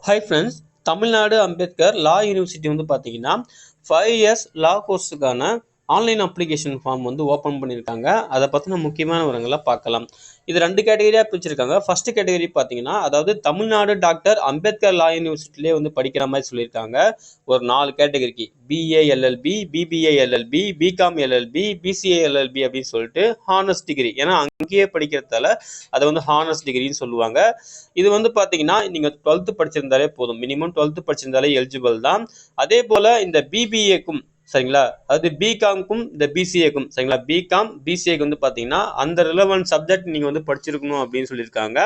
Hi friends, Tamil Nadu Ambedkar லா university வந்து பார்த்தீங்கன்னா 5 years லா கோர்ஸுக்கான online application form வந்து ஓப்பன் பண்ணியிருக்காங்க. அதை பற்றின முக்கியமான விவரங்களை பார்க்கலாம். இது 2 கேட்டகரியாக பிரிச்சிருக்காங்க. ஃபர்ஸ்ட் கேட்டகரி பார்த்தீங்கன்னா, அதாவது தமிழ்நாடு டாக்டர் அம்பேத்கர் லா யூனிவர்சிட்டிலே வந்து படிக்கிற மாதிரி சொல்லியிருக்காங்க. ஒரு 4 கேட்டகரிக்கு BA LLB, BBA LLB, BCom LLB, BCA LLB அப்படின்னு சொல்லிட்டு ஹானர்ஸ் டிகிரி, ஏன்னா அங்கேயே படிக்கிறதால அதை வந்து ஹானர்ஸ் டிகிரின்னு சொல்லுவாங்க. இது வந்து பார்த்தீங்கன்னா நீங்கள் 12th படிச்சிருந்தாலே போதும், மினிமம் 12th படிச்சிருந்தாலே எலிஜிபிள் தான். அதே போல் இந்த பிபிஏக்கும் சரிங்களா, அது பிகாம்க்கும் இந்த பிசிஏக்கும் சரிங்களா, பிகாம் பிசிஏக்கு வந்து பார்த்தீங்கன்னா அந்த ரிலவெண்ட் சப்ஜெக்ட் நீங்கள் வந்து படிச்சிருக்கணும் அப்படின்னு சொல்லியிருக்காங்க.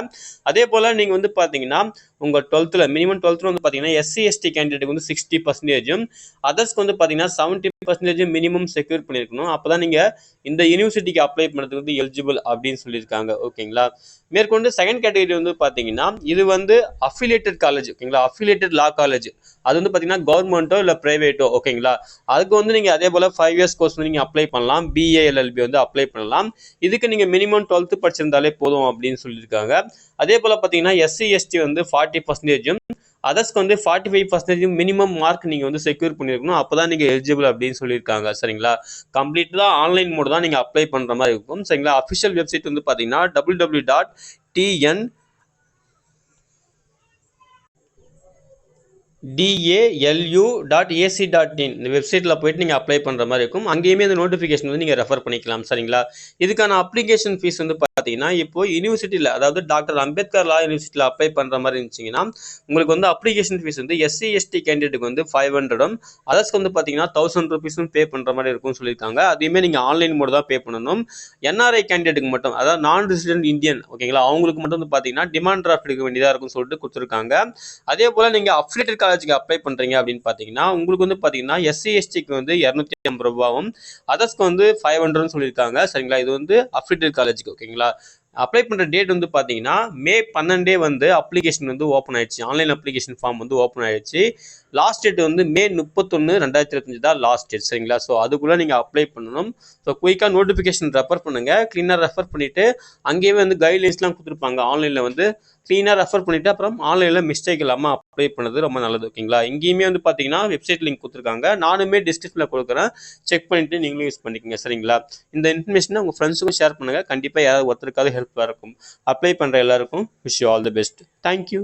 அதே போல் நீங்கள் வந்து பார்த்தீங்கன்னா உங்கள் 12th மினிமம் 12th வந்து பார்த்தீங்கன்னா எஸ்சி எஸ்டி கேண்டிடேட்டுக்கு வந்து 60%, அதர்ஸ்க்கு வந்து பார்த்தீங்கன்னா 70% மினிமம் செக்யூர் பண்ணியிருக்கணும். அப்போ தான் நீங்கள் இந்த யூனிவர்சிட்டிக்கு அப்ளை பண்ணுறதுக்கு வந்து எலிஜிபிள் அப்படின்னு சொல்லியிருக்காங்க. ஓகேங்களா. மேற்கொண்டு செகண்ட் கேட்டகரி வந்து பார்த்தீங்கன்னா இது வந்து அஃபிலியேட்டட் காலேஜ், ஓகேங்களா, அஃபிலியேட்டட் லா காலேஜ். அது வந்து பார்த்தீங்கன்னா கவர்மெண்ட்டோ இல்லை ப்ரைவேட்டோ, ஓகேங்களா. அதுக்கு வந்து நீங்கள் அதே போல் 5 இயர்ஸ் கோர்ஸ் வந்து நீங்கள் அப்ளை பண்ணலாம். பிஏஎல்எல்பி வந்து அப்ளை பண்ணலாம். இதுக்கு நீங்கள் மினிமம் 12th படிச்சிருந்தாலே போதும் அப்படின்னு சொல்லியிருக்காங்க. அதே போல் பார்த்தீங்கன்னா எஸ்சி எஸ்டி வந்து 40%, அதர்ஸ்க்கு வந்து 45% மினிமம் மார்க் நீங்கள் வந்து செக்யூர் பண்ணியிருக்கணும். அப்போ தான் நீங்கள் எலிஜிபிள் அப்படின்னு சொல்லியிருக்காங்க. சரிங்களா. கம்ப்ளீட்டாக ஆன்லைன் மோடு தான் நீங்கள் அப்ளை பண்ணுற மாதிரி இருக்கும். சரிங்களா. அஃபிஷியல் வெப்சைட் வந்து பார்த்தீங்கன்னா www.tndalu.ac.in இந்த வெப்சைட்டில் போயிட்டு நீங்கள் அப்ளை பண்ணுற மாதிரி இருக்கும். அங்கேயுமே இந்த நோட்டிஃபிகேஷன் வந்து நீங்கள் ரெஃபர் பண்ணிக்கலாம். சரிங்களா. இதுக்கான அப்ளிகேஷன் ஃபீஸ் வந்து பார்த்தீங்கன்னா இப்போ யூனிவர்சிட்டியில், அதாவது டாக்டர் அம்பேத்கர் லா யூனிவர்சிட்டியில் அப்ளை பண்ணுற மாதிரி இருந்துச்சிங்கன்னா உங்களுக்கு வந்து அப்ளிகேஷன் ஃபீஸ் வந்து எஸ்சி எஸ்டி கேண்டிடேட்டுக்கு வந்து 500, அதர்ஸ்க்கு வந்து பார்த்தீங்கன்னா 1000 ரூபீஸும் பே பண்ணுற மாதிரி இருக்கும்னு சொல்லியிருக்காங்க. அதையுமே நீங்கள் ஆன்லைன் மோடு தான் பே பண்ணணும். என்ஆர்ஐ கேண்டிடேட்டுக்கு மட்டும், அதாவது நான் ரெசிடென்ட் இந்தியன், ஓகேங்களா, அவங்களுக்கு மட்டும் வந்து பார்த்தீங்கன்னா டிமாண்ட் டிராஃப்ட் எடுக்க வேண்டியதாக இருக்கும்னு சொல்லிட்டு கொடுத்துருக்காங்க. அதே போல் நீங்கள் அஃபிலியேட்டட் காலேஜுக்கு அப்ளை பண்ணுறீங்க அப்படின்னு பார்த்தீங்கன்னா உங்களுக்கு வந்து பார்த்தீங்கன்னா எஸ்சி எஸ்டிக்கு வந்து 250 ரூபாவும், அதர்ஸ்க்கு வந்து 500 சொல்லியிருக்காங்க. சரிங்களா. இது வந்து அஃபிலியேட்டட் காலேஜுக்கு. ஓகேங்களா. அப்ளை பண்ணுற டேட் வந்து பார்த்தீங்கன்னா மே 12 வந்து அப்ளிகேஷன் வந்து ஓப்பன் ஆயிடுச்சு. ஆன்லைன் அப்ளிகேஷன் ஃபார்ம் வந்து ஓப்பன் ஆயிடுச்சு. லாஸ்ட் டேட் வந்து மே 31, 2025 தான் லாஸ்ட் டேட். சரிங்களா. ஸோ அதுக்குள்ளே நீங்கள் அப்ளை பண்ணணும். ஸோ குயிக்காக நோட்டிஃபிகேஷன் ரெஃபர் பண்ணுங்கள். க்ளீனாக ரெஃபர் பண்ணிவிட்டு அங்கேயே வந்து கைட்லைன்ஸ்லாம் கொடுத்துருப்பாங்க. ஆன்லைனில் வந்து க்ளீனாக ரெஃபர் பண்ணிவிட்டு அப்புறம் ஆன்லைனில் மிஸ்டேக் இல்லாமல் அப்ளை பண்ணது ரொம்ப நல்லது. ஓகேங்களா. இங்கேயுமே வந்து பார்த்தீங்கன்னா வெப்சைட் லிங்க் கொடுத்துருக்காங்க. நானுமே டிஸ்கிரிப்ஷனில் கொடுக்குறேன், செக் பண்ணிவிட்டு நீங்களும் யூஸ் பண்ணிக்கோங்க. சரிங்களா. இந்த இன்ஃபர்மேஷனை உங்கள் ஃப்ரெண்ட்ஸுக்கும் ஷேர் பண்ணுங்கள். கண்டிப்பாக யாராவது ஒருத்தருக்காவது ஹெல்ப்ஃபுல்லாக இருக்கும். அப்ளை பண்ணுற எல்லாருக்கும் wish you all the best. Thank you.